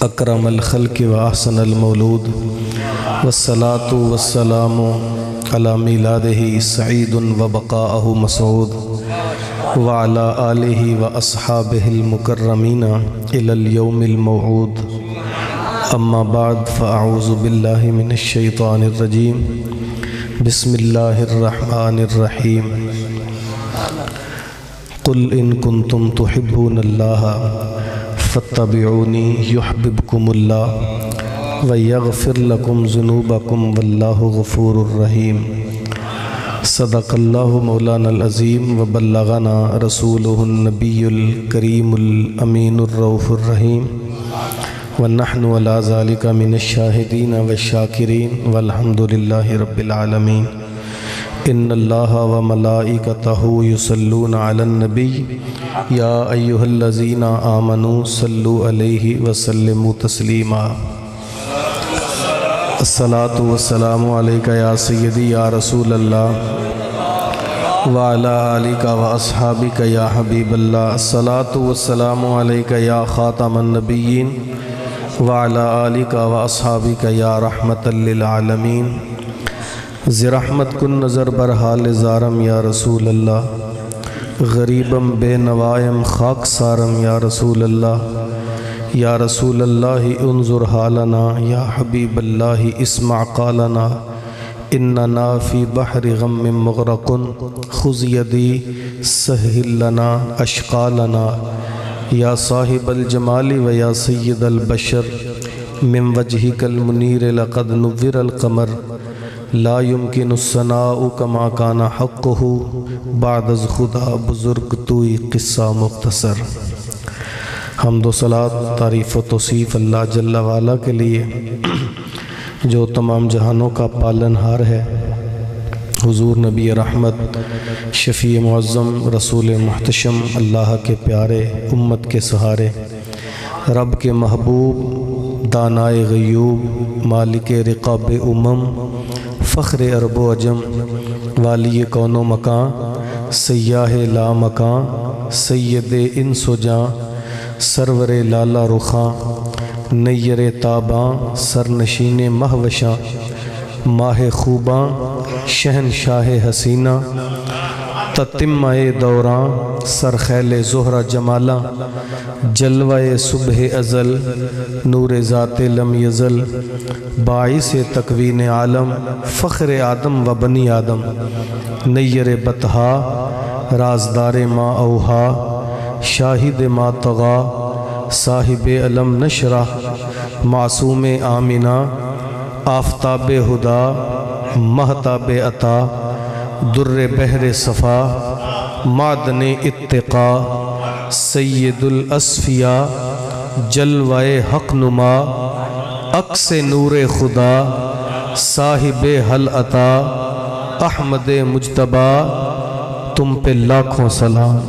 اکرم الخلق و احسن المولود والصلاة والسلام علی میلادہ سعید و بقاءہ مسعود وعلی آلہ و اصحابہ المکرمین الی اليوم الموعود اما بعد فاعوذ باللہ من الشیطان الرجیم بسم اللہ الرحمن الرحیم قل ان کنتم تحبون اللہ فاتبعونی یحببکم اللہ ویغفر لکم ذنوبکم واللہ غفور الرحیم صدق اللہ مولانا العظیم وبلغنا رسولہ النبی الکریم الامین الرؤوف الرحیم ونحن علی ذلک من الشاہدین والشاکرین والحمد للہ رب العالمین ان اللہ وملائکتہ یصلون علی النبی یا ایہا الذین آمنوا صلوا علیہ وسلموا تسلیما الصلاة والسلام علیک یا سیدی یا رسول اللہ وعلی آلک واصحابک یا حبیب اللہ الصلاة والسلام علیک یا خاتم النبیین وعلی آلک واصحابک یا رحمت للعالمین زرحمت کن نظر برحال زارم یا رسول اللہ غریبم بے نوائم خاک سارم یا رسول اللہ یا رسول اللہ انظر حالنا یا حبیب اللہ اسمع قالنا اننا فی بحر غم مغرق خذ یدی سہل لنا اشقالنا یا صاحب الجمال و یا سید البشر من وجہک المنیر لقد نور القمر لا يمكن الثناء كما كان حقه بعد از خدا بزرگ توئی قصہ مختصر حمد و صلاة تعریف و توصیف اللہ جل وعلا کے لیے جو تمام جہانوں کا پالن ہار ہے حضور نبی رحمت شفیع معظم رسول محتشم اللہ کے پیارے امت کے سہارے رب کے محبوب دانائے غیوب مالک رقاب فخر عرب و عجم والی کون و مکان سیاہ لا مکان سید انس و جاں سرور لالا رخاں نیر تاباں سرنشین مہوشاں ماہ خوباں شہنشاہ حسینہ تتمہ دوراں سرخیل زہرہ جمالاں جلوہ صبح ازل نور ذات لم یزل باعث تکوین عالم فخر آدم و بنی آدم نیر بطہا رازدار ما اوہا شاہد ما طغا صاحب علم نشرہ معصوم آمنہ آفتاب ہدا مہتاب عطا در بحر صفا معدن اتقا سید الاسفیاء جلوہ حق نما عکس نور خدا صاحب حل عطا احمد مجتبی تم پہ لاکھوں سلام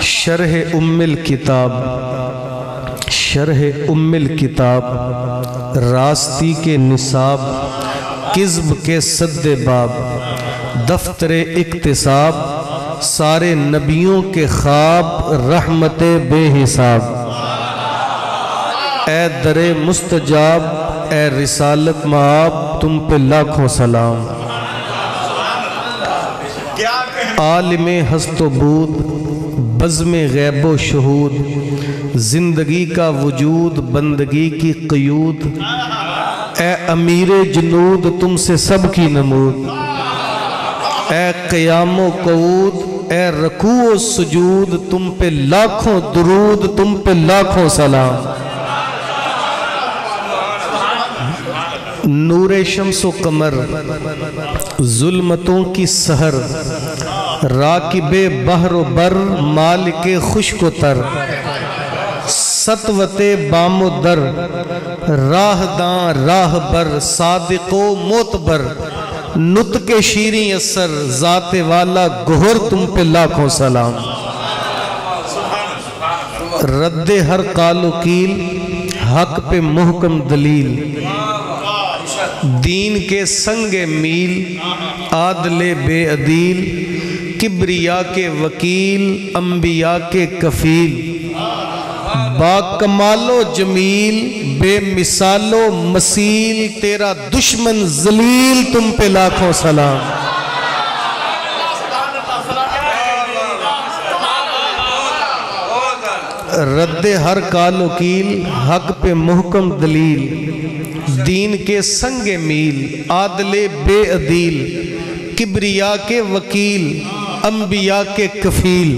شرح ام الکتاب راستی کے نصاب کذب کے صد باب دفتر اکتساب سارے نبیوں کے خواب رحمت بے حساب اے در مستجاب اے رسالت مآب تم پہ لاکھوں سلام عالم ہست و بود بزم غیب و شہود زندگی کا وجود بندگی کی قیود اے امیر جنود تم سے سب کی نمود اے قیام و قعود اے رکوع و سجود تم پہ لاکھوں درود تم پہ لاکھوں سلام نور شمس و قمر ظلمتوں کی سحر راکب بحر و بر مالک خشک و تر سطوت بام و در راہ داں راہ بر صادق و معتبر نطق شیریں اثر ذات والا گہر تم پہ لاکھوں سلام رد ہر قال و قیل حق پہ محکم دلیل دین کے سنگ میل عادل بے عدیل کبریا کے وکیل انبیاء کے کفیل با کمال و جمیل بے مثال و مسیل تیرا دشمن ذلیل تم پہ لاکھوں سلام رد ہر کال و کیل حق پہ محکم دلیل دین کے سنگ میل عادل بے عدیل کبریا کے وکیل انبیاء کے کفیل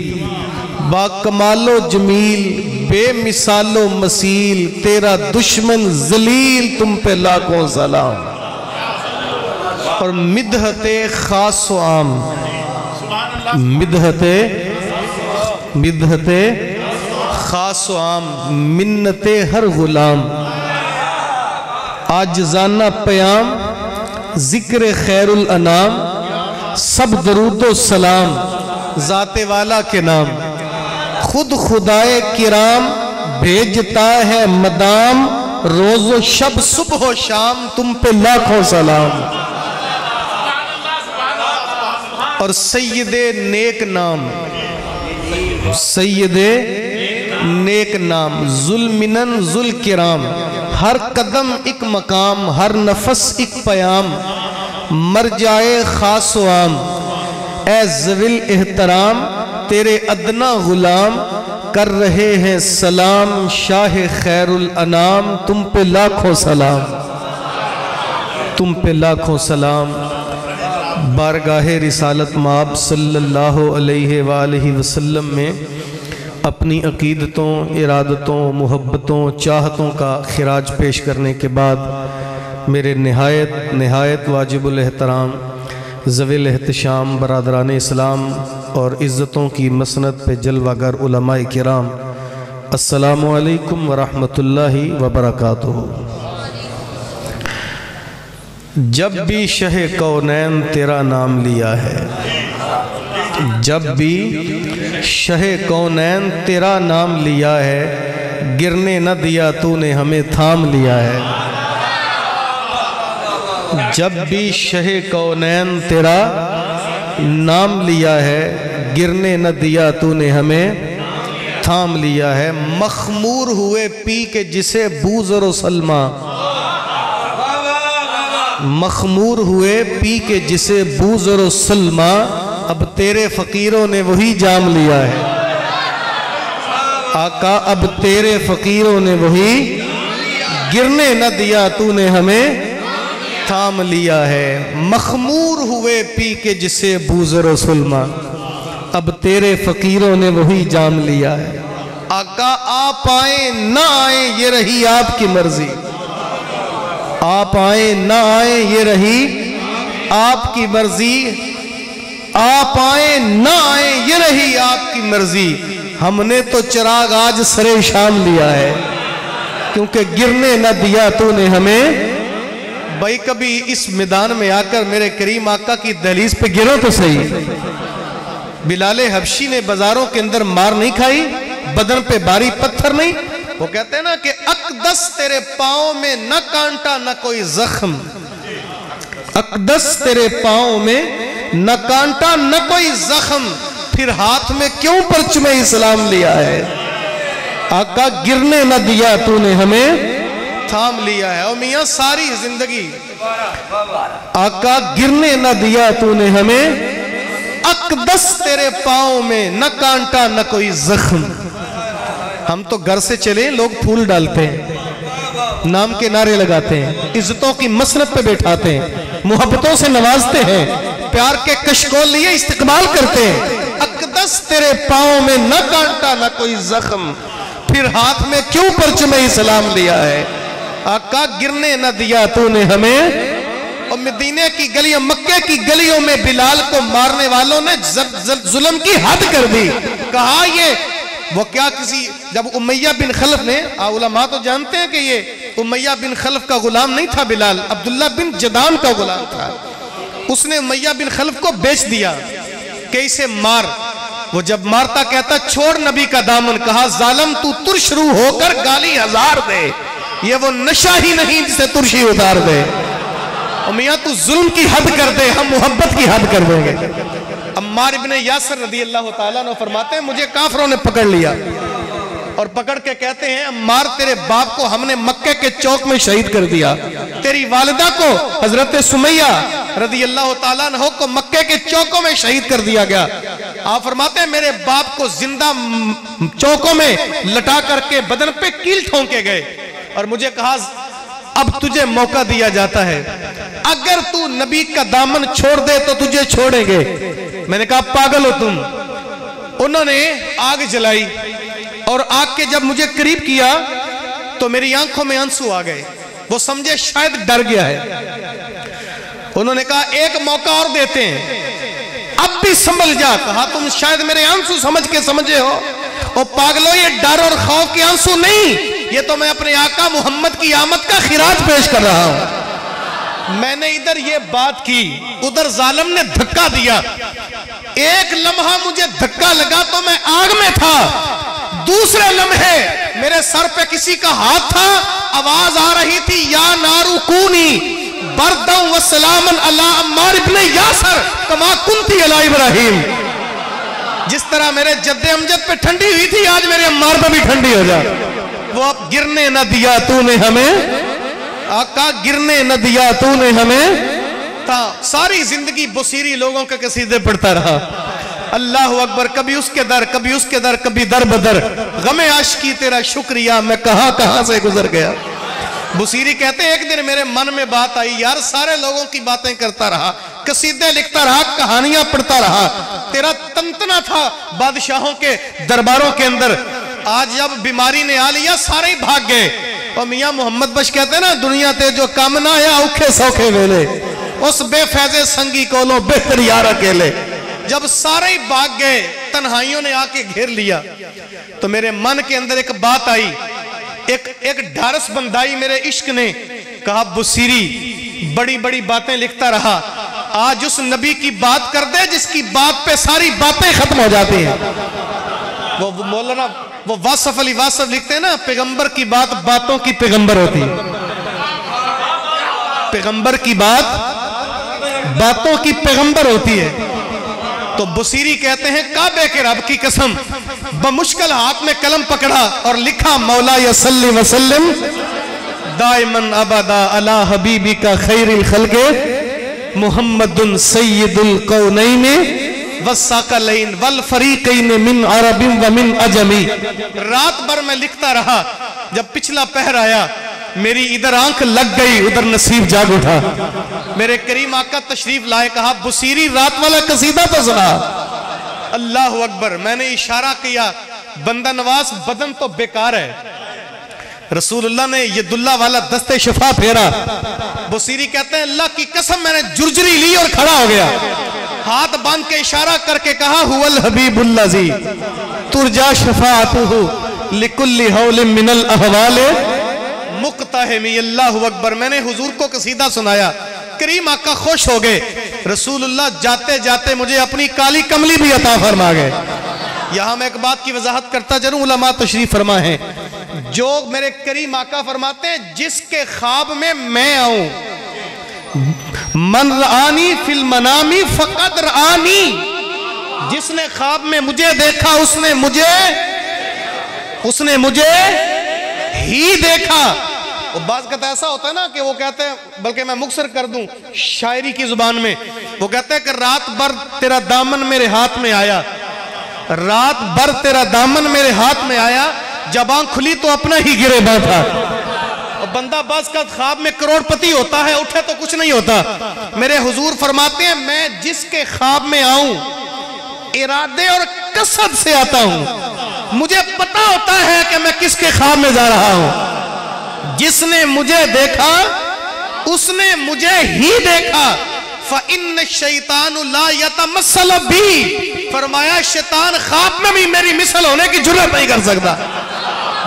با کمال و جمیل بے مثال و مسیل تیرا دشمن ذلیل تم پہ لاکھوں سلام اور مدحت خاص و عام مدحت خاص و عام منت ہر غلام عاجزانہ پیام ذکر خیر الانام سب درود و سلام ذات والا کے نام خود خدائے کرام بھیجتا ہے مدام روز و شب صبح و شام تم پہ لاکھوں سلام اور سید نیک نام سید نیک نام ذوالمنن ذوالکرام ہر قدم ایک مقام ہر نفس ایک پیام مرجائے خاص و عام اے ذوی احترام تیرے ادنا غلام کر رہے ہیں سلام شاہ خیر الانام تم پہ لاکھوں سلام تم پہ لاکھوں سلام بارگاہ رسالت مآب صلی اللہ علیہ وآلہ وسلم میں اپنی عقیدتوں ارادتوں محبتوں چاہتوں کا خراج پیش کرنے کے بعد میرے نہایت واجب الاحترام ذوی الاحتشام برادران اسلام اور عزتوں کی مسند پہ جلوہ گر علماء کرام السلام علیکم ورحمۃ اللہ وبرکاتہ جب بھی شہ کونین تیرا نام لیا ہے جب بھی شہ کونین تیرا نام لیا ہے گرنے نہ دیا تو نے ہمیں تھام لیا ہے جب بھی شہ کونین تیرا نام لیا ہے گرنے نہ دیا تو نے ہمیں تھام لیا ہے مخمور ہوئے پی کے جسے بوذر و سلمہ مخمور ہوئے پی کے جسے بوذر و سلمہ اب تیرے فقیروں نے وہی جام لیا ہے آقا اب تیرے فقیروں نے وہی گرنے نہ دیا تو نے ہمیں تھام لیا ہے مخمور ہوئے پی کے جسے بوذر و سلمہ اب تیرے فقیروں نے وہی جام لیا ہے آقا آپ آئیں نہ آئیں یہ رہی آپ کی مرضی آپ آئیں نہ آئیں یہ رہی آپ کی مرضی آپ آئیں نہ آئیں یہ رہی آپ کی مرضی ہم نے تو چراغ آج سر شام لیا ہے کیونکہ گرنے نہ دیا تو نے ہمیں بھائی کبھی اس میدان میں آ کر میرے کریم آقا کی دہلیز پہ گرو تو صحیح بلال حبشی نے بازاروں کے اندر مار نہیں کھائی بدن پہ باری پتھر نہیں وہ کہتے ہیں نا کہ اقدس تیرے پاؤں میں نہ کانٹا نہ کوئی زخم اقدس تیرے پاؤں میں نہ کانٹا نہ کوئی زخم پھر ہاتھ میں کیوں پرچم اسلام لیا ہے آقا گرنے نہ دیا تو نے ہمیں تھام لیا ہے اور میاں ساری زندگی آقا گرنے نہ دیا تو نے ہمیں اقدس تیرے پاؤں میں نہ کانٹا نہ کوئی زخم ہم تو گھر سے چلے لوگ پھول ڈالتے ہیں نام کے نعرے لگاتے ہیں عزتوں کی مسند پہ بیٹھاتے ہیں محبتوں سے نوازتے ہیں پیار کے کشکول لیے استقبال کرتے ہیں اقدس تیرے پاؤں میں نہ کانٹا نہ کوئی زخم پھر ہاتھ میں کیوں پرچم اسلام لیا ہے آقا گرنے نہ دیا تو نے ہمیں اور مدینے کی گلیوں مکہ کی گلیوں میں بلال کو مارنے والوں نے ظلم کی حد کر دی کہا یہ وہ کیا کسی جب امیہ بن خلف نے علماء تو جانتے ہیں کہ یہ امیہ بن خلف کا غلام نہیں تھا بلال عبداللہ بن جدان کا غلام تھا اس نے امیہ بن خلف کو بیچ دیا کہ اسے مار وہ جب مارتا کہتا چھوڑ نبی کا دامن کہا ظالم تو ترش روح ہو کر گالی ہزار دے یہ وہ نشہ ہی نہیں جسے ترشی اتار دے امیہ تو ظلم کی حد کر دے ہم محبت کی حد کر دیں گے عمار ابن یاسر رضی اللہ تعالیٰ نے فرماتے ہیں مجھے کافروں نے پکڑ لیا اور پکڑ کے کہتے ہیں عمار تیرے باپ کو ہم نے مکہ کے چوک میں شہید کر دیا، تیری والدہ کو حضرت سمیہ رضی اللہ تعالیٰ عنہ کو مکہ کے چوکوں میں شہید کر دیا گیا۔ آپ فرماتے ہیں میرے باپ کو زندہ چوکوں میں لٹا کر کے بدن پہ کیل ٹھونکے گئے، اور مجھے کہا اب تجھے موقع دیا جاتا ہے، اگر تو نبی کا دامن چھوڑ دے تو تجھے چھوڑیں گے۔ میں نے کہا پاگل ہو تم۔ انہوں نے آگ جلائی، اور آگ کے جب مجھے قریب کیا تو میری آنکھوں میں آنسو آ گئے، وہ سمجھے شاید ڈر گیا ہے۔ انہوں نے کہا ایک موقع اور دیتے ہیں، اب بھی سنبھل جا۔ کہا تم شاید میرے آنسو سمجھ کے سمجھے ہو، او پاگلو یہ ڈر اور خوف کے آنسو نہیں، یہ تو میں اپنے آقا محمد کی آمد کا خراج پیش کر رہا ہوں۔ میں نے ادھر یہ بات کی، ادھر ظالم نے دھکا دیا، ایک لمحہ مجھے دھکا لگا تو میں آگ میں تھا، دوسرے لمحے میرے سر پہ کسی کا ہاتھ تھا، آواز آ رہی تھی یا نارو کونی بردن و سلامن علی عمار ابن یاسر کما کنتی علی ابراہیم۔ جس طرح میرے جد امجد پہ ٹھنڈی ہوئی تھی آج میرے عمار پہ بھی ٹھنڈی ہو جا۔ وہ اب گرنے نہ دیا تو نے ہمیں، آقا گرنے نہ دیا تو نے ہمیں۔ تھا ساری زندگی بصیری لوگوں کے قصیدے پڑھتا رہا، اللہ اکبر، کبھی اس کے در کبھی اس کے در، کبھی در بدر، غم عاشقی تیرا شکریہ میں کہاں سے گزر گیا۔ بصیری کہتے ہیں ایک دن میرے من میں بات آئی، یار سارے لوگوں کی باتیں کرتا رہا، قصیدے لکھتا رہا، کہانیاں پڑھتا رہا، تیرا تنتنا تھا بادشاہوں کے درباروں کے اندر، آج جب بیماری نے آ لیا سارے ہی بھاگ گئے۔ اور میاں محمد بخش کہتے ہیں نا دنیا تے جو کام نہ آیا اوکھے سوکھے ویلے، اس بے فیضے سنگی کولوں بہتر یار اکیلے۔ جب سارے ہی بھاگ گئے تنہائیوں نے آ کے گھیر لیا تو میرے من کے اندر ایک بات آئی، ایک ڈھارس بندائی میرے عشق نے، کہا بصیری بڑی بڑی باتیں لکھتا رہا، آج اس نبی کی بات کر دے جس کی بات پہ ساری باتیں ختم ہو جاتی ہیں۔ وہ مولانا وہ واصف علی واصف لکھتے ہیں نا، پیغمبر کی بات باتوں کی پیغمبر ہوتی ہے، پیغمبر کی بات باتوں کی پیغمبر ہوتی ہے۔ تو بصیری کہتے ہیں کعبے کے رب کی قسم، بمشکل ہاتھ میں قلم پکڑا اور لکھا مولا یا صلی وسلم دائماً ابدا علی حبیبی کا خیر الخلق محمد سید القونین والثقلین والفریقین من عرب و من عجمی۔ رات بھر میں لکھتا رہا، جب پچھلا پہر آیا میری ادھر آنکھ لگ گئی ادھر نصیب جاگ اٹھا۔ میرے کریم آقا تشریف لائے، کہا بصیری رات والا قصیدہ تو سنا۔ اللہ اکبر، میں نے اشارہ کیا بندہ نواز بدن تو بیکار ہے، رسول اللہ نے ید اللہ والا دست شفا پھیرا۔ بصیری کہتے ہیں اللہ کی قسم میں نے جرجری لی اور کھڑا ہو گیا، ہاتھ باندھ کے اشارہ کر کے کہا هو الحبیب اللذی ترجا شفاعتہ لکل حول من الاحوال مقتحمی۔ اللہ اکبر، میں نے حضور کو قصیدہ سنایا، کریم آقا خوش ہو گئے، رسول اللہ جاتے جاتے مجھے اپنی کالی کملی بھی عطا فرما گئے۔ یہاں میں ایک بات کی وضاحت کرتا چلوں، علماء تشریف فرما ہے، جو میرے کریم آقا فرماتے ہیں جس کے خواب میں آؤں، من رآنی فی المنامی فقد رآنی، جس نے خواب میں مجھے دیکھا اس نے مجھے ہی دیکھا۔ اور بعض کہتا ایسا ہوتا ہے نا کہ وہ کہتے ہیں، بلکہ میں مختصر کر دوں شاعری کی زبان میں، وہ کہتے ہیں کہ رات بھر تیرا دامن میرے ہاتھ میں آیا، رات بھر تیرا دامن میرے ہاتھ میں آیا، جب آنکھ کھلی تو اپنا ہی گریباں تھا۔ اور بندہ بعض کا خواب میں کروڑ پتی ہوتا ہے، اٹھے تو کچھ نہیں ہوتا۔ میرے حضور فرماتے ہیں میں جس کے خواب میں آؤں ارادے اور قصد سے آتا ہوں، مجھے پتا ہوتا ہے کہ میں کس کے خواب میں جا رہا ہوں۔ جس نے مجھے دیکھا اس نے مجھے ہی دیکھا۔ فَإِنَّ الشَّيْطَانُ لَا يَتَمَثَّلُ بِي، فرمایا شیطان خواب میں بھی میری مثل ہونے کی جرات نہیں کر سکتا۔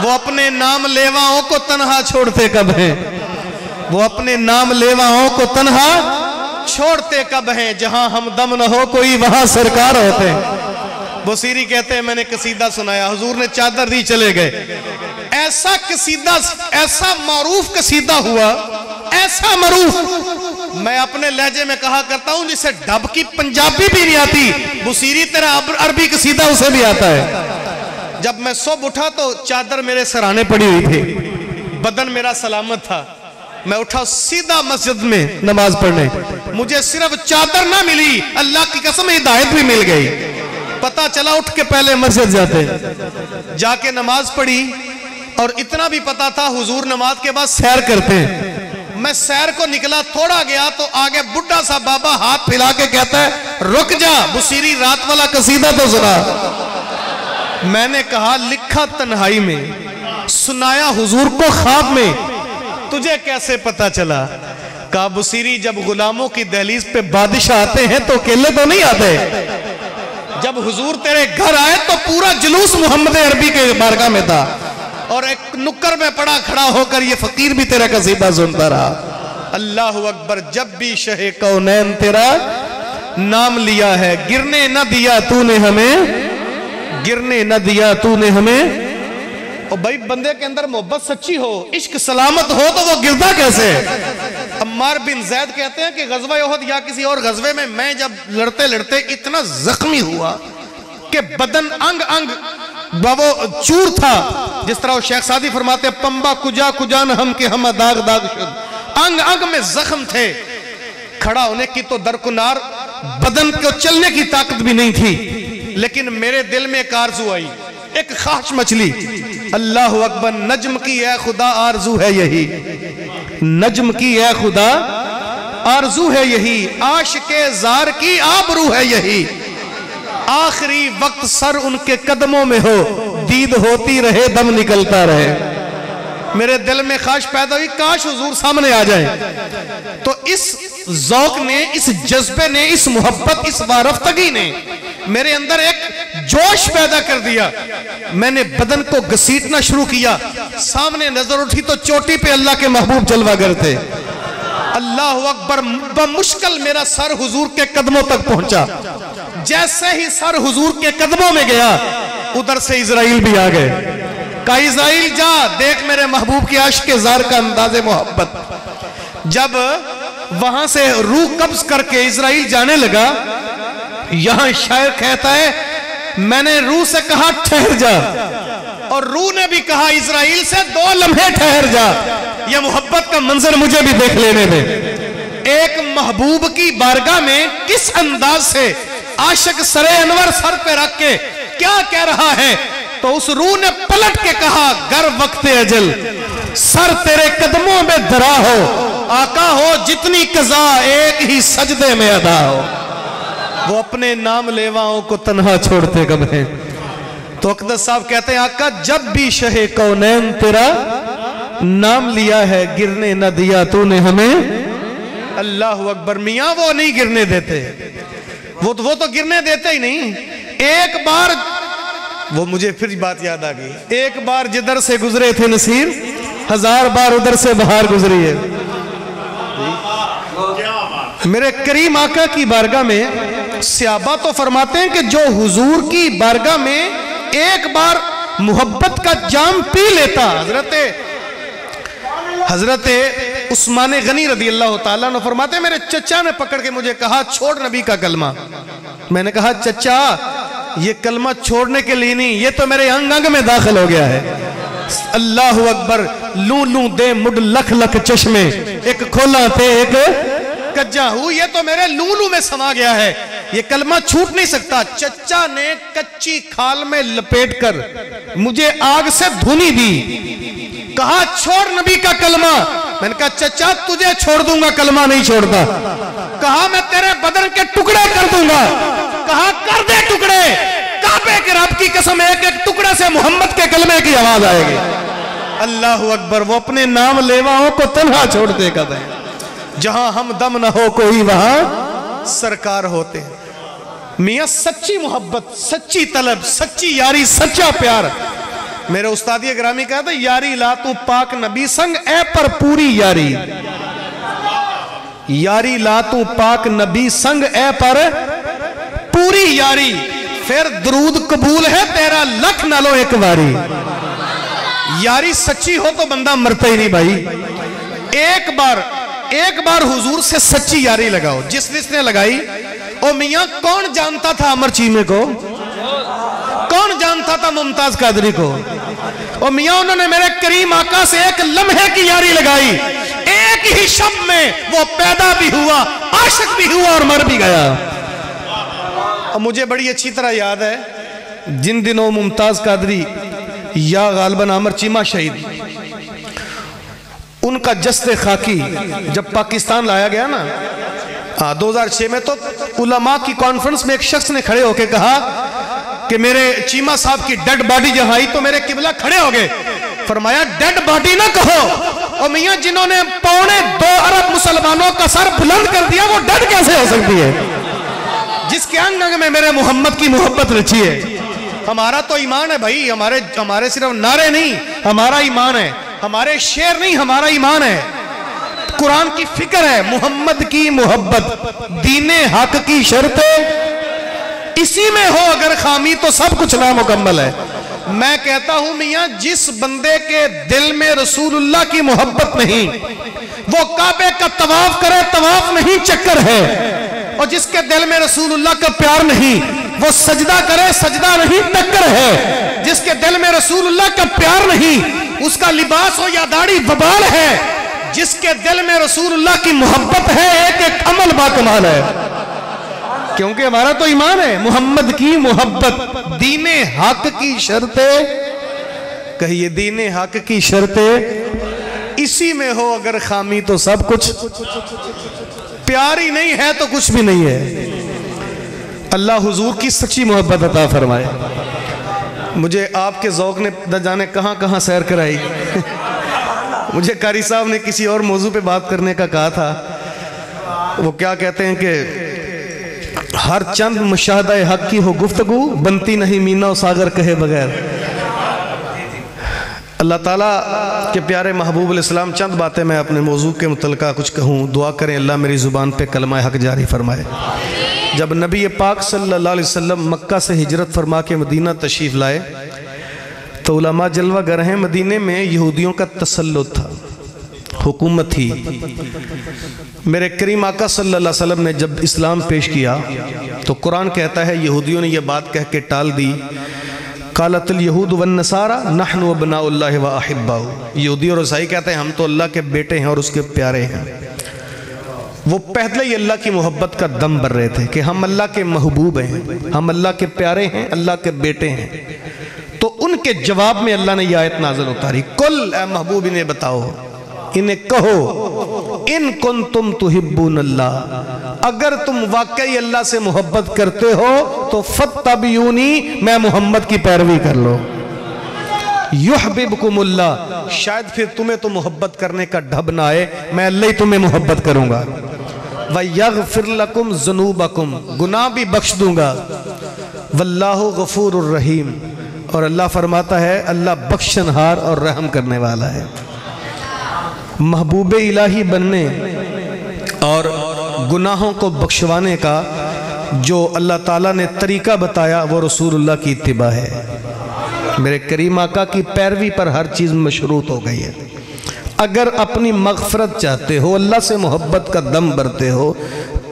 وہ اپنے نام لیواؤں کو تنہا چھوڑتے کب ہیں، وہ اپنے نام لیواؤں کو تنہا چھوڑتے کب ہیں، جہاں ہم دم نہ ہو کوئی وہاں سرکار ہوتے ہیں۔ بصیری کہتے ہیں میں نے قصیدہ سنایا، حضور نے چادر دی چلے گئے۔ ایسا قصیدہ، ایسا معروف قصیدہ ہوا، ایسا معروف، میں اپنے لہجے میں کہا کرتا ہوں جسے ڈھب کی پنجابی بھی نہیں آتی، بصیری تیرا عربی قصیدہ اسے بھی آتا ہے۔ جب میں صبح اٹھا تو چادر میرے سرانے پڑی ہوئی تھی، بدن میرا سلامت تھا، میں اٹھا سیدھا مسجد میں نماز پڑھنے، مجھے صرف چادر نہ ملی، اللہ کی قسم ہدایت بھی مل گئی۔ پتا چلا اٹھ کے پہلے مسجد جاتے، جا کے نماز پڑھی، اور اتنا بھی پتا تھا حضور نماز کے بعد سیر کرتے ہیں۔ میں سیر کو نکلا، تھوڑا گیا تو آگے بڈھا سا بابا ہاتھ پھیلا کے کہتا ہے رک جا، بصیری رات والا قصیدہ تو سنا۔ میں نے کہا لکھا تنہائی میں، سنایا حضور کو خواب میں، تجھے کیسے پتا چلا؟ کہا بصیری جب غلاموں کی دہلیز پہ بادشاہ آتے ہیں تو اکیلے تو نہیں آتے، جب حضور تیرے گھر آئے تو پورا جلوس محمد عربی کے بارگاہ میں تھا، اور ایک نکر میں پڑا کھڑا ہو کر یہ فقیر بھی تیرا قصیدہ سنتا رہا۔ اللہ اکبر، جب بھی شہ کونین تیرا نام لیا ہے، گرنے نہ دیا تو نے ہمیں، گرنے نہ دیا تو نے ہمیں۔ اور بھائی بندے کے اندر محبت سچی ہو، عشق سلامت ہو تو وہ گرتا کیسے؟ عمار بن زید کہتے ہیں کہ غزوہ احد یا کسی اور غزوے میں میں جب لڑتے لڑتے اتنا زخمی ہوا کہ بدن انگ انگ وہ چور تھا، جس طرح وہ شیخ سعدی فرماتے ہیں پمبا کجا کجان ہم کے ہم داغ داغ شد، انگ انگ میں زخم تھے، کھڑا ہونے کی تو درکنار، بدن کو چلنے کی طاقت بھی نہیں تھی، لیکن میرے دل میں ایک آرزو آئی، ایک خواہش مچلی، اللہ اکبر، نجم کی اے خدا آرزو ہے یہی، نجم کی اے خدا آرزو ہے یہی، عاشق زار کی آبرو ہے یہی، آخری وقت سر ان کے قدموں میں ہو، دید ہوتی رہے دم نکلتا رہے۔ میرے دل میں خواہش پیدا ہوئی کاش حضور سامنے آ جائیں، تو اس ذوق نے، اس جذبے نے، اس محبت، اس وارفتگی نے میرے اندر ایک جوش پیدا کر دیا۔ میں نے بدن کو گھسیٹنا شروع کیا، سامنے نظر اٹھی تو چوٹی پہ اللہ کے محبوب جلوہ کرتے، اللہ اکبر، بمشکل میرا سر حضور کے قدموں تک پہنچا، جیسے ہی سر حضور کے قدموں میں گیا ادھر سے اسرائیل بھی آ گئے، کہا اسرائیل جا دیکھ میرے محبوب کی عاشق زار کا انداز محبت۔ جب وہاں سے روح قبض کر کے اسرائیل جانے لگا، یہاں شاعر کہتا ہے میں نے روح سے کہا ٹھہر جا، اور روح نے بھی کہا اسرائیل سے 2 لمحے ٹھہر جا، یہ محبت کا منظر مجھے بھی دیکھ لینے دے۔ ایک محبوب کی بارگاہ میں کس انداز سے عاشق سر انور سر پہ رکھ کے کیا کہہ رہا ہے، تو اس روح نے پلٹ کے کہا گر وقت اجل سر تیرے قدموں میں دھرا ہو، آقا ہو جتنی قضا ایک ہی سجدے میں ادا ہو۔ وہ اپنے نام لیواؤں کو تنہا چھوڑتے کب ہیں؟ تو اقدس صاحب کہتے ہیں آقا جب بھی شہ کونین تیرا نام لیا ہے، گرنے نہ دیا تو نے ہمیں۔ اللہ اکبر، میاں وہ نہیں گرنے دیتے، وہ تو گرنے دیتے ہی نہیں۔ ایک بار وہ مجھے پھر بات یاد آ گئی، ایک بار جدھر سے گزرے تھے نصیر، 1000 بار ادھر سے بہار گزری ہے۔ میرے کریم آقا کی بارگاہ میں صحابہ تو فرماتے ہیں کہ جو حضور کی بارگاہ میں ایک بار محبت کا جام پی لیتا، حضرت عثمان غنی رضی اللہ تعالیٰ عنہ فرماتے ہیں میرے چچا نے پکڑ کے مجھے کہا چھوڑ نبی کا کلمہ۔ میں نے کہا چچا یہ کلمہ چھوڑنے کے لیے نہیں، یہ تو میرے انگ انگ میں داخل ہو گیا ہے۔ اللہ اکبر، لوں لوں دے مڈ لکھ لکھ چشمے، ایک کھولا تھے ایک کجا ہو، یہ تو میرے لوں لوں میں سما گیا ہے، یہ کلمہ چھوٹ نہیں سکتا۔ چچا نے کچی کھال میں لپیٹ کر مجھے آگ سے دھونی دی، کہا چھوڑ نبی کا کلمہ۔ میں نے کہا چچا تجھے چھوڑ دوں گا، کلمہ نہیں چھوڑتا۔ کہا میں تیرے بدن کے ٹکڑے کر دوں گا۔ کہا کر دے ٹکڑے، کعبے کے رب کی قسم ایک ایک ٹکڑے سے محمد کے کلمے کی آواز آئے گی۔ اللہ اکبر، وہ اپنے نام لیواؤں کو تنہا چھوڑتے کہتے ہیں، جہاں ہم دم نہ ہو کوئی وہاں سرکار ہوتے ہیں۔ میاں سچی محبت، سچی طلب، سچی یاری، سچا پیار۔ میرے استادی گرامی کہتے ہیں یاری لا تو پاک نبی سنگ اے پر پوری یاری، یاری لا تو پاک نبی سنگ اے پر پوری یاری، پھر درود قبول ہے تیرا لکھ نہ لو ایک واری۔ یاری سچی ہو تو بندہ مرتا ہی نہیں بھائی۔ ایک بار حضور سے سچی یاری لگاؤ، جس نے لگائی، او میاں کون جانتا تھا عمر چیمے کو؟ کون جانتا تھا ممتاز قادری کو؟ اور میاں انہوں نے میرے کریم آقا سے ایک لمحے کی یاری لگائی، ایک ہی شب میں وہ پیدا بھی ہوا، عاشق بھی ہوا اور مر بھی گیا۔ اور مجھے بڑی اچھی طرح یاد ہے جن دنوں ممتاز قادری یا غالباً عامر چیمہ شہید، ان کا جسد خاکی جب پاکستان لایا گیا نا 2006 میں، تو علماء کی کانفرنس میں ایک شخص نے کھڑے ہو کے کہا کہ میرے چیمہ صاحب کی ڈیڈ باڈی جہاں آئی تو میرے قبلہ کھڑے ہو گئے، فرمایا ڈیڈ باڈی نہ کہو، اور میاں جنہوں نے 2.25 ارب مسلمانوں کا سر بلند کر دیا وہ ڈیڈ کیسے ہو سکتی ہے؟ جس کے انگ انگ میں میرے محمد کی محبت رچی ہے۔ ہمارا تو ایمان ہے بھائی، ہمارے صرف نعرے نہیں، ہمارا ایمان ہے، ہمارے شعر نہیں، ہمارا ایمان ہے، قرآن کی فکر ہے، محمد کی محبت دین حق کی شرط، اسی میں ہو اگر خامی تو سب کچھ نامکمل ہے۔ میں کہتا ہوں میاں جس بندے کے دل میں رسول اللہ کی محبت نہیں، وہ کعبے کا طواف کرے طواف نہیں چکر ہے، اور جس کے دل میں رسول اللہ کا پیار نہیں وہ سجدہ کرے سجدہ نہیں ٹکر ہے، جس کے دل میں رسول اللہ کا پیار نہیں اس کا لباس ہو یا داڑھی وبال ہے، جس کے دل میں رسول اللہ کی محبت ہے ایک ایک عمل با کمال ہے، کیونکہ ہمارا تو ایمان ہے محمد کی محبت دین حق کی شرط، کہیے دین حق کی شرط، اسی میں ہو اگر خامی تو سب کچھ، پیار ہی نہیں ہے تو کچھ بھی نہیں ہے۔ اللہ حضور کی سچی محبت عطا فرمائے۔ مجھے آپ کے ذوق نے نہ جانے کہاں کہاں سیر کرائی۔ مجھے قاری صاحب نے کسی اور موضوع پہ بات کرنے کا کہا تھا، وہ کیا کہتے ہیں کہ ہر چند مشاہدہ حق کی ہو گفتگو بنتی نہیں مینا و ساگر کہے بغیر۔ اللہ تعالیٰ کے پیارے محبوب علیہ السلام، چند باتیں میں اپنے موضوع کے متعلقہ کچھ کہوں، دعا کریں اللہ میری زبان پہ کلمہ حق جاری فرمائے۔ جب نبی پاک صلی اللہ علیہ وسلم مکہ سے ہجرت فرما کے مدینہ تشریف لائے تو علماء جلوہ گر ہیں، مدینے میں یہودیوں کا تسلط تھا، حکومت تھی۔ میرے کریم آقا صلی اللہ علیہ وسلم نے جب اسلام پیش کیا تو قرآن کہتا ہے یہودیوں نے یہ بات کہہ کے ٹال دی، قالت الیہود والنصارى نحن ابناء اللہ واحباؤ، یہودی اور عیسائی کہتے ہیں ہم تو اللہ کے بیٹے ہیں اور اس کے پیارے ہیں۔ وہ پہلے ہی اللہ کی محبت کا دم بھر رہے تھے کہ ہم اللہ کے محبوب ہیں، ہم اللہ کے پیارے ہیں، اللہ کے بیٹے ہیں۔ تو ان کے جواب میں اللہ نے یہ آیت نازل اتاری، قل اے محبوب انہیں بتاؤ، انہیں کہو ان کنتم تحبون اللہ، اگر تم واقعی اللہ سے محبت کرتے ہو تو فاتبعونی، میں محمد کی پیروی کر لو، یحببکم اللہ، شاید پھر تمہیں تو محبت کرنے کا ڈھب نہ آئے، میں اللہ ہی تمہیں محبت کروں گا، وَيَغْفِرْ لَكُمْ ذُنُوبَكُمْ، گناہ بھی بخش دوں گا، وَاللَّهُ غَفُورٌ الرحیم، اور اللہ فرماتا ہے اللہ بخشنہار اور رحم کرنے والا ہے۔ محبوب الہی بننے اور گناہوں کو بخشوانے کا جو اللہ تعالیٰ نے طریقہ بتایا وہ رسول اللہ کی اتباع ہے۔ میرے کریم آقا کی پیروی پر ہر چیز مشروط ہو گئی ہے۔ اگر اپنی مغفرت چاہتے ہو، اللہ سے محبت کا دم بھرتے ہو،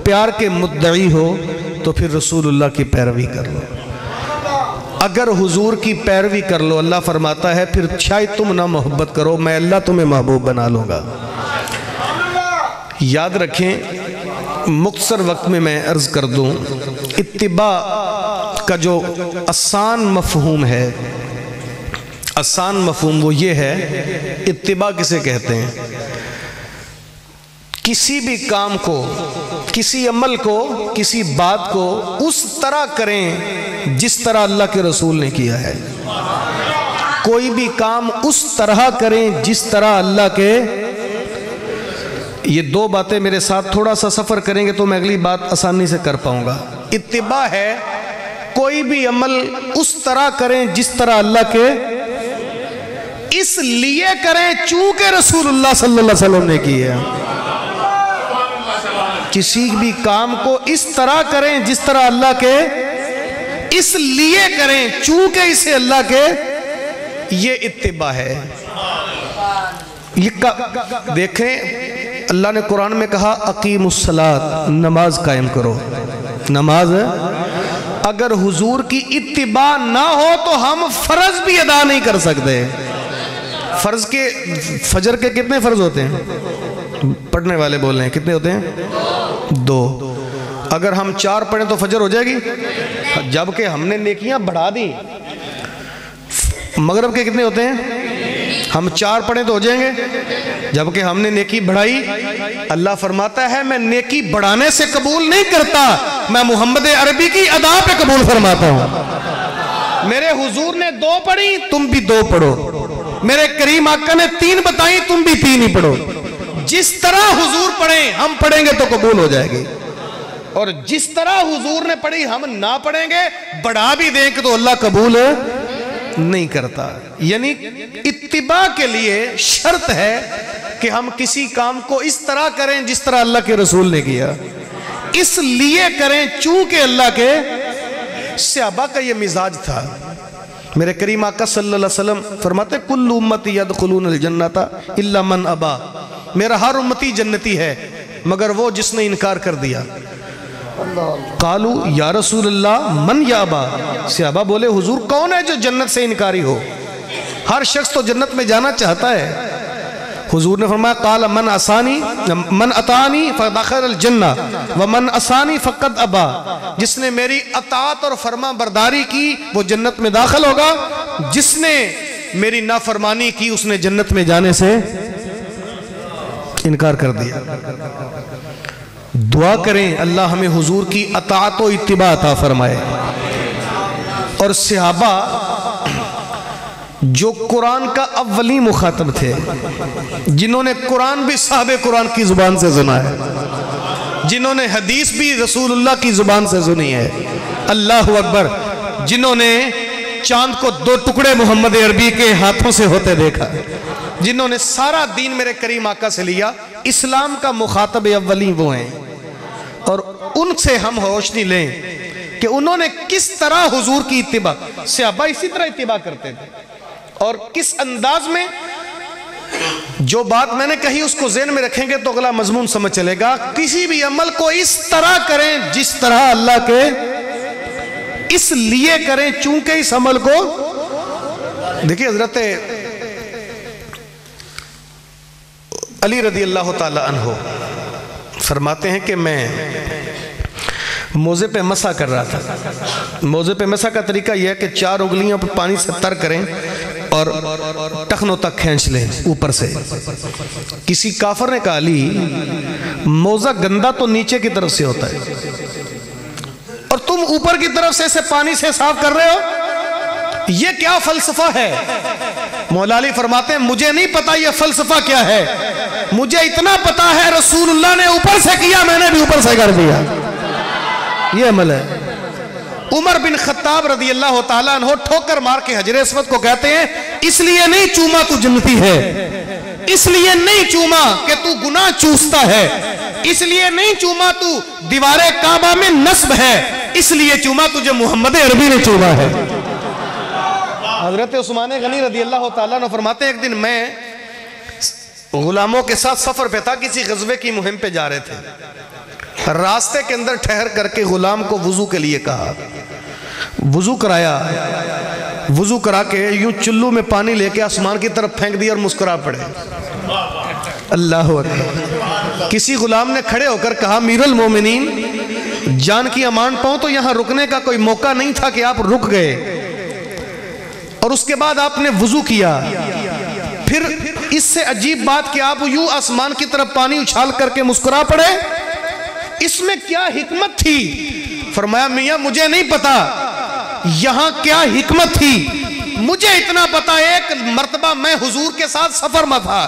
پیار کے مدعی ہو، تو پھر رسول اللہ کی پیروی کر لو۔ اگر حضور کی پیروی کر لو، اللہ فرماتا ہے پھر شاید تم نہ محبت کرو، میں اللہ تمہیں محبوب بنا لوں گا۔ یاد رکھیں، مختصر وقت میں عرض کر دوں، اتباع کا جو آسان مفہوم ہے، آسان مفہوم وہ یہ ہے، اتباع کسے کہتے ہیں؟ کسی بھی کام کو، کسی عمل کو، کسی بات کو اس طرح کریں جس طرح اللہ کے رسول نے کیا ہے۔ کوئی بھی کام اس طرح کریں جس طرح اللہ کے، یہ دو باتیں میرے ساتھ تھوڑا سا سفر کریں گے تو میں اگلی بات آسانی سے کر پاؤں گا۔ اتباع ہے کوئی بھی عمل اس طرح کریں جس طرح اللہ کے، اس لیے کریں چونکہ رسول اللہ صلی اللہ علیہ وسلم نے کی ہے۔ کسی بھی کام کو اس طرح کریں جس طرح اللہ کے، اس لیے کریں چونکہ اسے اللہ کے، یہ اتباع ہے۔ دیکھیں اللہ نے قرآن میں کہا اقیموا الصلاۃ، نماز قائم کرو، نماز اگر حضور کی اتباع نہ ہو تو ہم فرض بھی ادا نہیں کر سکتے. فرض کے فجر کے کتنے فرض ہوتے ہیں؟ پڑھنے والے بول رہے ہیں کتنے ہوتے ہیں؟ 2. اگر ہم 4 پڑھیں تو فجر ہو جائے گی؟ جبکہ ہم نے نیکیاں بڑھا دی. مغرب کے کتنے ہوتے ہیں؟ ہم 4 پڑھیں تو ہو جائیں گے جبکہ ہم نے نیکی بڑھائی. اللہ فرماتا ہے میں نیکی بڑھانے سے قبول نہیں کرتا، میں محمد عربی کی ادا پہ قبول فرماتا ہوں. میرے حضور نے 2 پڑھی تم بھی 2 پڑھو، میرے کریم آقا نے 3 بتائیں تم بھی 3 ہی پڑھو. جس طرح حضور پڑھیں ہم پڑھیں گے تو قبول ہو جائے گی، اور جس طرح حضور نے پڑھی ہم نہ پڑھیں گے بڑھا بھی دیں کہ تو اللہ قبول نہیں کرتا. یعنی اتباع کے لیے شرط ہے کہ ہم کسی کام کو اس طرح کریں جس طرح اللہ کے رسول نے کیا، اس لیے کریں چونکہ اللہ کے. صحابہ کا یہ مزاج تھا. میرے کریم آقا صلی اللہ علیہ وسلم فرماتے کل امتی یدخلون الجنت الا من ابا، میرا ہر امتی جنتی ہے مگر وہ جس نے انکار کر دیا. قالو یا رسول اللہ من یا ابا، صحابہ بولے حضور کون ہے جو جنت سے انکاری ہو؟ ہر شخص تو جنت میں جانا چاہتا ہے. حضور نے فرمایا قال من اطاعنی فدخل الجنہ ومن عصانی فقد ابا، جس نے میری اطاعت اور فرما برداری کی وہ جنت میں داخل ہوگا، جس نے میری نافرمانی کی اس نے جنت میں جانے سے انکار کر دیا. دعا کریں اللہ ہمیں حضور کی اطاعت و اتباع عطا فرمائے. اور صحابہ جو قرآن کا اولی مخاطب تھے، جنہوں نے قرآن بھی صاحب قرآن کی زبان سے سنا ہے، جنہوں نے حدیث بھی رسول اللہ کی زبان سے سنی ہے، اللہ اکبر، جنہوں نے چاند کو 2 ٹکڑے محمد عربی کے ہاتھوں سے ہوتے دیکھا، جنہوں نے سارا دین میرے کریم آقا سے لیا، اسلام کا مخاطب اولی وہ ہیں. اور ان سے ہم ہوشنی لیں کہ انہوں نے کس طرح حضور کی اتباع. صحابہ اسی طرح اتباع کرتے تھے اور کس انداز میں. جو بات میں نے کہی اس کو ذہن میں رکھیں گے تو اگلا مضمون سمجھ چلے گا. کسی بھی عمل کو اس طرح کریں جس طرح اللہ کے، اس لیے کریں چونکہ اس عمل کو. دیکھیں حضرت علی رضی اللہ تعالی عنہ فرماتے ہیں کہ میں موزے پہ مسح کر رہا تھا. موزے پہ مسح کا طریقہ یہ ہے کہ 4 انگلیاں پہ پانی سے تر کریں اور ٹخنوں تک کھینچ لیں اوپر سے. کسی کافر نے کہا علی موزہ گندا تو نیچے کی طرف سے ہوتا ہے اور تم اوپر کی طرف سے اسے پانی سے صاف کر رہے ہو، یہ کیا فلسفہ ہے؟ مولا علی فرماتے ہیں مجھے نہیں پتا یہ فلسفہ کیا ہے، مجھے اتنا پتا ہے رسول اللہ نے اوپر سے کیا میں نے بھی اوپر سے کر دیا. یہ عمل ہے. عمر بن خطاب رضی اللہ تعالیٰ عنہ ٹھوکر مار کے حجر اسود کو کہتے ہیں اس لیے نہیں چوما تو جنتی ہے، اس لیے نہیں چوما کہ تو گناہ چوستا ہے، اس لیے نہیں چوما تو دیوار کعبہ میں نصب ہے، اس لیے چوما تجھے محمد عربی نے چوما ہے. حضرت عثمان غنی رضی اللہ تعالیٰ عنہ فرماتے ہیں ایک دن میں غلاموں کے ساتھ سفر پہ تھا، کسی غزوے کی مہم پہ جا رہے تھے. راستے کے اندر ٹھہر کر کے غلام کو وضو کے لیے کہا، وضو کرایا، وضو کرا کے یوں چلو میں پانی لے کے آسمان کی طرف پھینک دیا اور مسکرا پڑے. اللہ اکبر. کسی غلام نے کھڑے ہو کر کہا امیر المومنین جان کی امان پاؤں تو یہاں رکنے کا کوئی موقع نہیں تھا کہ آپ رک گئے، اور اس کے بعد آپ نے وضو کیا. پھر اس سے عجیب بات کہ آپ یوں آسمان کی طرف پانی اچھال کر کے مسکرا پڑے، اس میں کیا حکمت تھی؟ فرمایا میاں مجھے نہیں پتا یہاں کیا حکمت تھی، مجھے اتنا پتا ایک مرتبہ میں حضور کے ساتھ سفر میں تھا،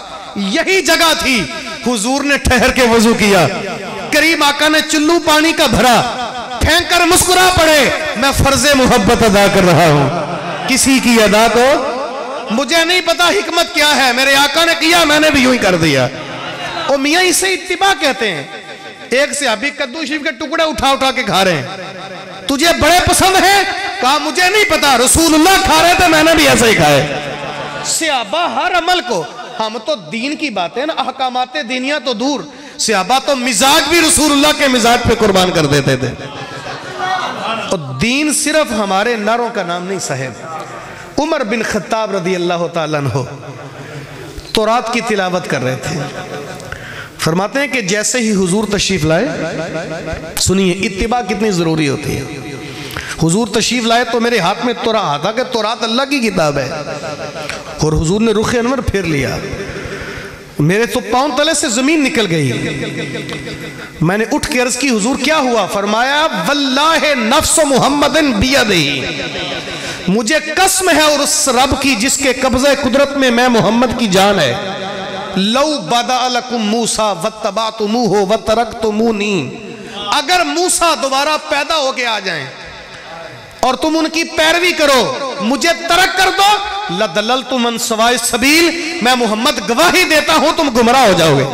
یہی جگہ تھی، حضور نے ٹھہر کے وضو کیا، کریم آقا نے چلو پانی کا بھرا، پھینک کر مسکرا پڑے، میں فرض محبت ادا کر رہا ہوں کسی کی ادا کو. مجھے نہیں پتا حکمت کیا ہے، میرے آقا نے کیا میں نے بھی یوں ہی کر دیا. اور میاں اسے اتباع کہتے ہیں. ایک صحابی کدو شریف کے ٹکڑے اٹھا اٹھا کے کھا رہے ہیں، تجھے بڑے پسند ہیں؟ کہا مجھے نہیں پتا، رسول اللہ کھا رہے تھے میں نے بھی ایسے ہی کھائے. صحابہ ہر عمل کو، ہم تو دین کی باتیں نا احکامات دینیاں تو دور، صحابہ تو مزاج بھی رسول اللہ کے مزاج پہ قربان کر دیتے تھے. اور دین صرف ہمارے نعروں کا نام نہیں صاحب. عمر بن خطاب رضی اللہ تعالیٰ عنہ تورات کی تلاوت کر رہے تھے. فرماتے ہیں کہ جیسے ہی حضور تشریف لائے، سنیے اتباع کتنی ضروری ہوتی ہے. حضور تشریف لائے تو میرے ہاتھ میں تورات تھا کہ تورات اللہ کی کتاب ہے، اور حضور نے رخ انور پھیر لیا. میرے تو پاؤں تلے سے زمین نکل گئی. میں نے اٹھ کے عرض کی حضور کیا ہوا؟ فرمایا واللہ نفس محمد بیدہ، مجھے قسم ہے اور اس رب کی جس کے قبضہ قدرت میں محمد کی جان ہے، لو بدأ لکم موسیٰ واتبعتموہ وترکتمونی، اگر موسیٰ دوبارہ پیدا ہو کے آ جائیں اور تم ان کی پیروی کرو، مجھے ترک کر دو، لَدَلَلْتُ مَنْ سَوَائِ السَّبِيلِ، میں محمد گواہی دیتا ہوں تم گمراہ ہو جاؤ گے.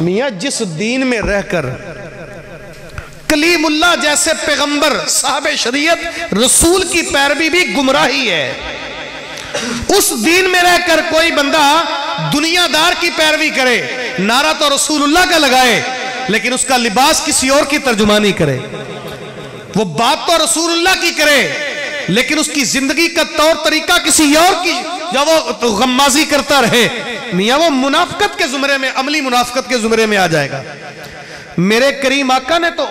میاں جس دین میں رہ کر کلیم اللہ جیسے پیغمبر صاحب شریعت رسول کی پیروی بھی گمراہی ہے، اس دین میں رہ کر کوئی بندہ دنیا دار کی پیروی کرے، نعرہ تو رسول اللہ کا لگائے لیکن اس کا لباس کسی اور کی ترجمانی کرے، وہ بات تو رسول اللہ کی کرے لیکن اس کی زندگی کا طور طریقہ کسی اور کی، یا وہ غمازی کرتا رہے، میاں وہ منافقت کے زمرے میں، عملی منافقت کے زمرے میں آ جائے گا. میرے کریم آقا نے تو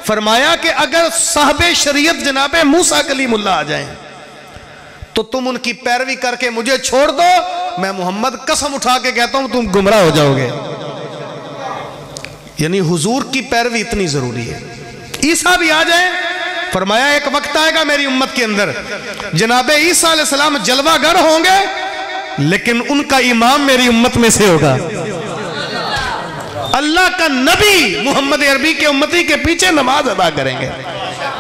فرمایا کہ اگر صاحب شریعت جناب موسیٰ کلیم اللہ آ جائیں تو تم ان کی پیروی کر کے مجھے چھوڑ دو، میں محمد قسم اٹھا کے کہتا ہوں تم گمراہ ہو جاؤ گے. یعنی حضور کی پیروی اتنی ضروری ہے. عیسیٰ بھی آ جائیں، فرمایا ایک وقت آئے گا میری امت کے اندر جناب عیسیٰ علیہ السلام جلوہ گر ہوں گے لیکن ان کا امام میری امت میں سے ہوگا. اللہ کا نبی محمد عربی کے امتی کے پیچھے نماز ادا کریں گے.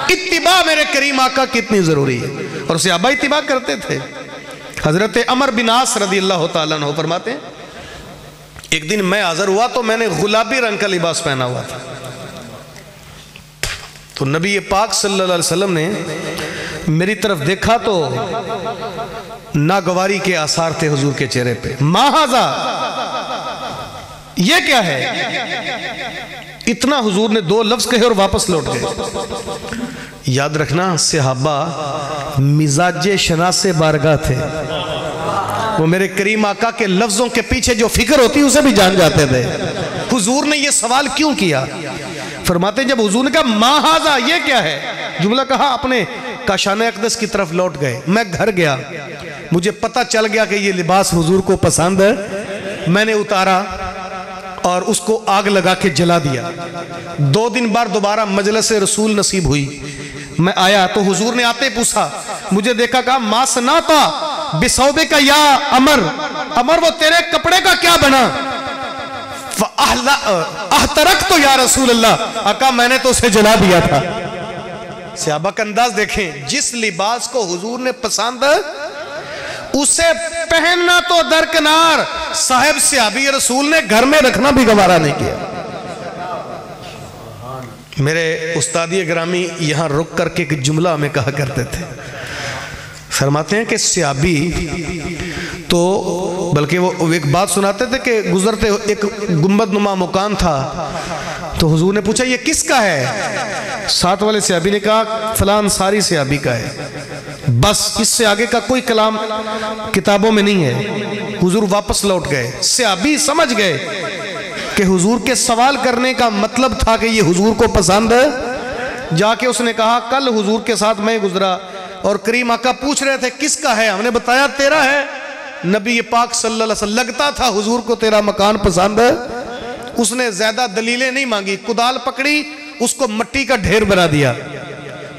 اتباع میرے کریم آقا کتنی ضروری ہے، اور صحابہ اتباع کرتے تھے. حضرت عمر بن عاص رضی اللہ تعالیٰ عنہ فرماتے ہیں ایک دن میں حاضر ہوا تو میں نے گلابی رنگ کا لباس پہنا ہوا تھا، تو نبی پاک صلی اللہ علیہ وسلم نے میری طرف دیکھا تو ناگواری کے آثار تھے حضور کے چہرے پہ. ما ھذا، یہ کیا ہے؟ اتنا حضور نے 2 لفظ کہے اور واپس لوٹ گئے. یاد رکھنا صحابہ مزاج شناس بارگاہ تھے، وہ میرے کریم آقا کے لفظوں کے پیچھے جو فکر ہوتی اسے بھی جان جاتے تھے. حضور نے یہ سوال کیوں کیا؟ فرماتے جب حضور نے کہا ما ھذا، یہ کیا ہے، جملہ کہا اپنے کاشانہ اقدس کی طرف لوٹ گئے. میں گھر گیا، مجھے پتہ چل گیا کہ یہ لباس حضور کو پسند ہے. میں نے اتارا اور اس کو آگ لگا کے جلا دیا. 2 دن بعد دوبارہ مجلس رسول نصیب ہوئی. میں آیا تو حضور نے آتے پوچھا، مجھے دیکھا، کہا ما صنعتا بثوبک یا عمر، عمر وہ تیرے کپڑے کا کیا بنا؟ احترقت یا رسول اللہ، آقا میں نے تو اسے جلا دیا تھا. صحابہ کا انداز دیکھیں، جس لباس کو حضور نے پسند اسے پہننا تو درکنار، صاحب صحابی رسول نے گھر میں رکھنا بھی گوارا نہیں کیا. میرے استادی گرامی یہاں رک کر کے ایک جملہ ہمیں کہا کرتے تھے، فرماتے ہیں کہ صحابی تو بلکہ وہ ایک بات سناتے تھے کہ گزرتے ایک گنبد نما مکان تھا تو حضور نے پوچھا یہ کس کا ہے؟ ساتھ والے صحابی نے کہا فلاں انصاری صحابی کا ہے. بس اس سے آگے کا کوئی کلام کتابوں میں نہیں ہے. حضور واپس لوٹ گئے. صحابی سمجھ گئے کہ حضور کے سوال کرنے کا مطلب تھا کہ یہ حضور کو پسند ہے. جا کے اس نے کہا کل حضور کے ساتھ میں گزرا اور کریم آقا پوچھ رہے تھے کس کا ہے، ہم نے بتایا تیرا ہے. نبی پاک صلی اللہ علیہ وسلم لگتا تھا حضور کو تیرا مکان پسند ہے. اس نے زیادہ دلیلیں نہیں مانگی، کدال پکڑی، اس کو مٹی کا ڈھیر بنا دیا.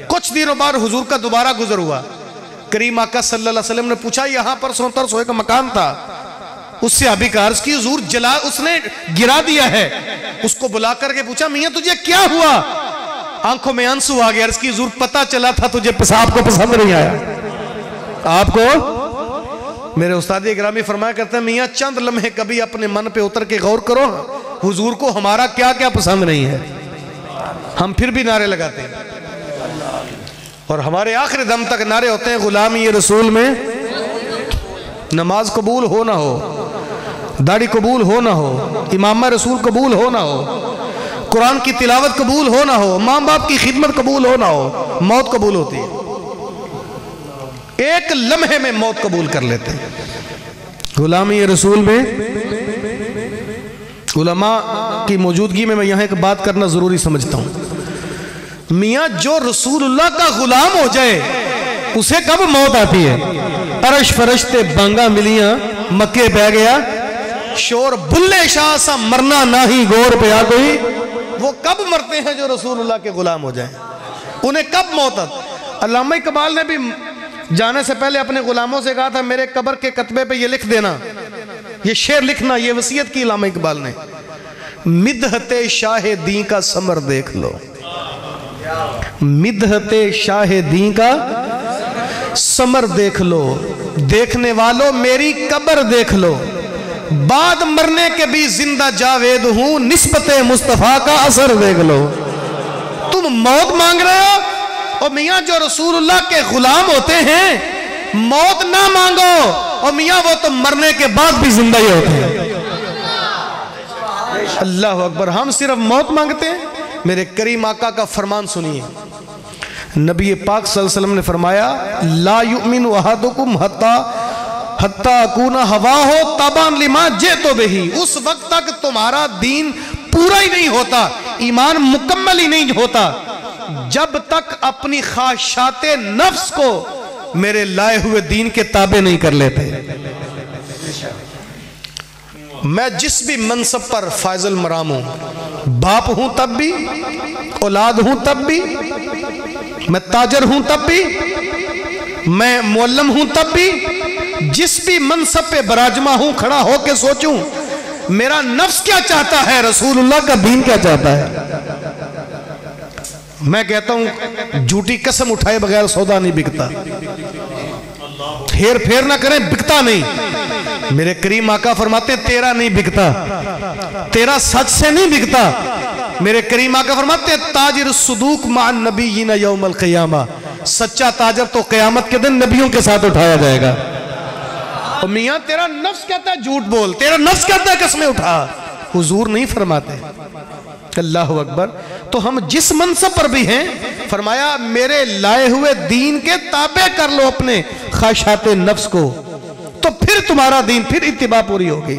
کچھ دنوں بعد حضور کا دوبارہ گزر ہوا. کریم آقا صلی اللہ علیہ وسلم نے پوچھا یہاں پر سوتر سوئے کا مکان تھا. اس سے ابھی کا عرض کی حضور جلا اس نے گرا دیا ہے. اس کو بلا کر کے پوچھا میاں تجھے کیا ہوا؟ آنکھوں میں آنسو آ گیا. عرض کی حضور پتہ چلا تھا تجھے پیشاب کو پسند نہیں آیا. آپ کو میرے استاد اکرامی فرمایا کرتے ہیں میاں چند لمحے کبھی اپنے من پہ اتر کے غور کرو حضور کو ہمارا کیا کیا پسند نہیں ہے. ہم پھر بھی نعرے لگاتے ہیں اور ہمارے آخری دم تک نعرے ہوتے ہیں غلامی رسول میں نماز قبول ہو نہ ہو، داڑھی قبول ہو نہ ہو، امامہ رسول قبول ہو نہ ہو، قرآن کی تلاوت قبول ہو نہ ہو، ماں باپ کی خدمت قبول ہو نہ ہو، موت قبول ہوتی ہے، ایک لمحے میں موت قبول کر لیتے ہیں۔ غلامی رسول میں علماء کی موجودگی میں یہاں ایک بات کرنا ضروری سمجھتا ہوں، میاں جو رسول اللہ کا غلام ہو جائے اسے کب موت آتی ہے؟ عرش فرشتے بانگا ملیاں مکے بہ گیا شور بلے شاہ سا مرنا نہ ہی غور پہ آ گئی، وہ کب مرتے ہیں جو رسول اللہ کے غلام ہو جائیں؟ انہیں کب موت آتی؟ علامہ اقبال نے بھی جانے سے پہلے اپنے غلاموں سے کہا تھا میرے قبر کے کتبے پہ یہ لکھ دینا، یہ شعر لکھنا، یہ وصیت کی علامہ اقبال نے، مدحت شاہ دین کا ثمر دیکھ لو، مدحت شاہ دین کا ثمر دیکھ لو، دیکھنے والوں میری قبر دیکھ لو، بعد مرنے کے بھی زندہ جاوید ہوں، نسبت مصطفیٰ کا اثر دیکھ لو۔ تم موت مانگ رہے ہو، اور میاں جو رسول اللہ کے غلام ہوتے ہیں موت نہ مانگو، اور میاں وہ تو مرنے کے بعد بھی زندہ ہی ہوتے ہیں۔ اللہ اکبر، ہم صرف موت مانگتے ہیں؟ میرے کریم آقا کا فرمان سنیے، نبی پاک صلی اللہ علیہ وسلم نے فرمایا لا یؤمن احدکم حتی اکون ہواہ تبعا لما جئت بہ، اس وقت تک تمہارا دین پورا ہی نہیں ہوتا، ایمان مکمل ہی نہیں ہوتا جب تک اپنی خواہشات نفس کو میرے لائے ہوئے دین کے تابع نہیں کر لیتے۔ میں جس بھی منصب پر فائز المرام ہوں، باپ ہوں تب بھی، اولاد ہوں تب بھی، میں تاجر ہوں تب بھی، میں معلم ہوں تب بھی، جس بھی منصب پہ براجمہ ہوں کھڑا ہو کے سوچوں میرا نفس کیا چاہتا ہے، رسول اللہ کا دین کیا چاہتا ہے۔ میں کہتا ہوں جھوٹی قسم اٹھائے بغیر سودا نہیں بکتا، ہیر پھیر نہ کریں، بکتا نہیں۔ میرے کریم آقا فرماتے ہیں تیرا نہیں بکتا، تیرا سچ سے نہیں بکتا۔ میرے کریم آقا فرماتے ہیں تاجر الصدوق مع النبیین یوم القیامہ، سچا تاجر تو قیامت کے دن نبیوں کے ساتھ اٹھایا جائے گا۔ اور میاں تیرا نفس کہتا ہے جھوٹ بول، تیرا نفس کہتا ہے قسمیں اٹھا، حضور نہیں فرماتے۔ اللہ اکبر۔ تو ہم جس منصب پر بھی ہیں فرمایا میرے لائے ہوئے دین کے تابع کر لو اپنے خواہشات نفس کو، تو پھر تمہارا دین، پھر اتباع پوری ہوگی۔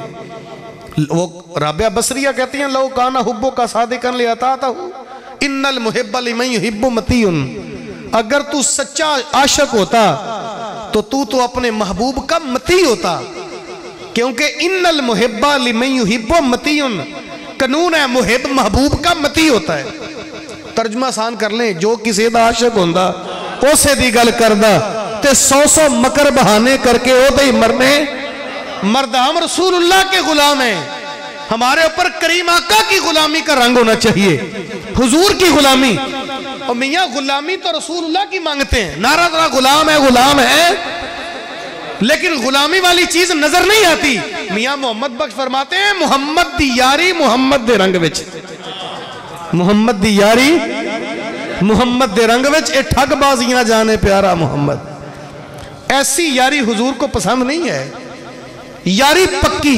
وہ رابعہ بصریہ کہتی ہیں لو کانا حبو کا صادقاً لیاتاتا ہوں ان المحب لمن یحب مطیع، اگر تو سچا عاشق ہوتا تو اپنے محبوب کا مطیع ہوتا، کیونکہ ان المحب لمن یحب مطیع، قانون ہے محب محبوب کا مطیع ہوتا ہے۔ ترجمہ آسان کر لیں، جو کسی دا عاشق ہوندا اسے دی گل کردا تے سو مکر بہانے کر کے او دے مرنے مرد۔ ہم رسول اللہ کے غلام ہیں، ہمارے اوپر کریم آقا کی غلامی کا رنگ ہونا چاہیے، حضور کی غلامی۔ اور میاں غلامی تو رسول اللہ کی مانگتے ہیں، نعرہ ذرا غلام ہے، لیکن غلامی والی چیز نظر نہیں آتی۔ میاں محمد بخش فرماتے ہیں محمد دی یاری محمد دے رنگ وچ، محمد دی یاری محمد دے رنگ وچ، اے ٹھگ بازیاں جانے پیارا محمد۔ ایسی یاری حضور کو پسند نہیں ہے، یاری پکی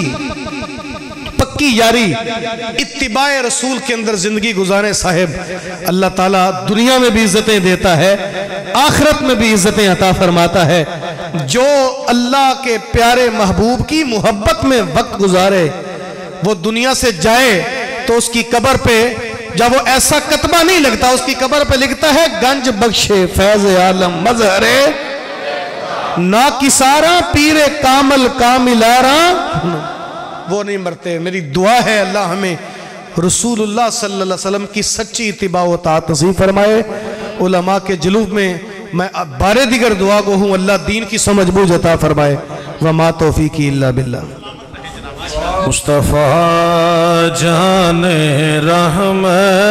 یاری، اتباع رسول کے اندر زندگی گزارے صاحب، اللہ تعالیٰ دنیا میں بھی عزتیں دیتا ہے، آخرت میں بھی عزتیں عطا فرماتا ہے۔ جو اللہ کے پیارے محبوب کی محبت میں وقت گزارے، وہ دنیا سے جائے تو اس کی قبر پہ جب وہ ایسا کتبہ نہیں لگتا، اس کی قبر پہ لکھتا ہے گنج بخشے فیض عالم مظہرے نا کسارا پیر کامل کاملارا، وہ نہیں مرتے۔ میری دعا ہے اللہ ہمیں رسول اللہ صلی اللہ علیہ وسلم کی سچی اتباع و اطاعت نصیب فرمائے۔ علماء کے جلوب میں میں بارے دیگر دعا کو ہوں، اللہ دین کی سمجھ بوجھ عطا فرمائے۔ وما توفیقی الا باللہ۔ مصطفیٰ جان رحمت